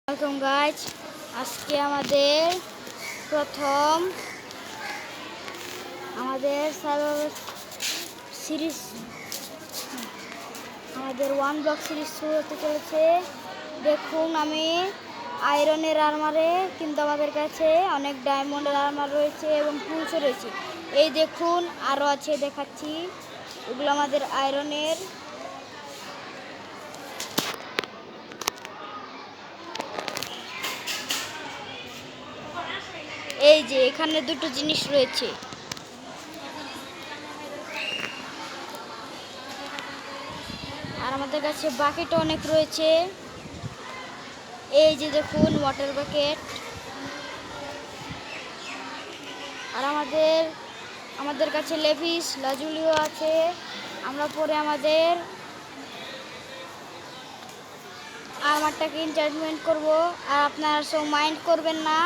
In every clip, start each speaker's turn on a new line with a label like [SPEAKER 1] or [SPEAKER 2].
[SPEAKER 1] Welcome guys. আজকে আমাদের প্রথম সিরিজ ওয়ান ব্লক সিরিজ শুরু হতে চলেছে। দেখুন, আমি আয়রনের আর্মারে, কিন্তু আমাদের কাছে অনেক ডায়মন্ডের আর্মার রয়েছে এবং টুলসও রয়েছে। এই দেখুন, আরও আছে, দেখাচ্ছি। এগুলো আমাদের আয়রনের। এই যে এখানে দুটো জিনিস রয়েছে। আর আমাদের কাছে বাকেটও অনেক রয়েছে। এই যে দেখুন, ওয়াটার বাকেট। আর আমাদের কাছে লেভিস লাজুলিও আছে। আমরা পরে আমাদের আর্মারটাকে এনচার্জমেন্ট করব। আর আপনারা সব মাইন্ড করবেন না,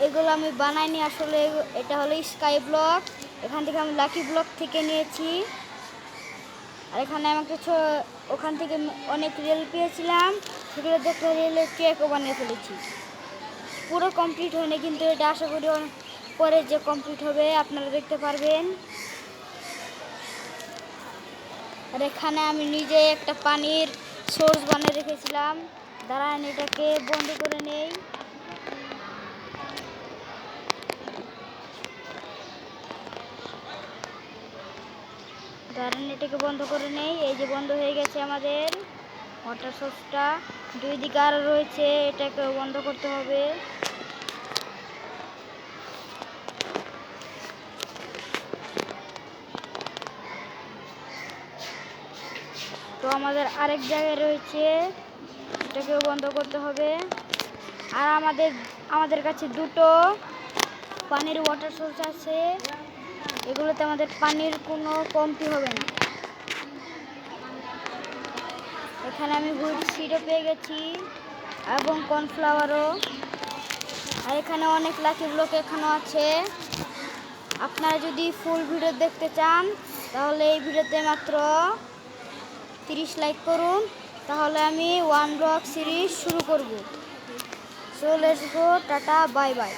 [SPEAKER 1] এগুলো আমি বানাইনি। আসলে এটা হলো স্কাই ব্লক। এখান থেকে আমি লাকি ব্লক থেকে নিয়েছি। আর এখানে আমাকে ওখান থেকে অনেক রেল পেয়েছিলাম, সেগুলো দেখে রেলের ট্র্যাকও বানিয়ে ফেলেছি। পুরো কমপ্লিট হয়নি, কিন্তু এটা আশা করি পরে যে কমপ্লিট হবে আপনারা দেখতে পারবেন। আর এখানে আমি নিজে একটা পানির সোর্স বানিয়ে রেখেছিলাম। দাঁড়ান, এটাকে বন্ধ করে নেই। এই যে বন্ধ হয়ে গেছে আমাদের ওয়াটার সোর্সটা। দুই দিকে আরও রয়েছে, এটাকে বন্ধ করতে হবে। তো আমাদের আরেক জায়গায় রয়েছে, এটাকেও বন্ধ করতে হবে। আর আমাদের কাছে দুটো পানির ওয়াটার সোর্স আছে। এগুলোতে আমাদের পানির কোনো কমতি হবে না। এখানে আমি হুইট সিডও পেয়ে গেছি এবং কর্নফ্লাওয়ারও। আর এখানে অনেক লাকি ব্লক এখানেও আছে। আপনারা যদি ফুল ভিডিও দেখতে চান তাহলে এই ভিডিওতে মাত্র 30 লাইক করুন, তাহলে আমি ওয়ান ব্লক সিরিজ শুরু করব। So let's go, tata, bye bye.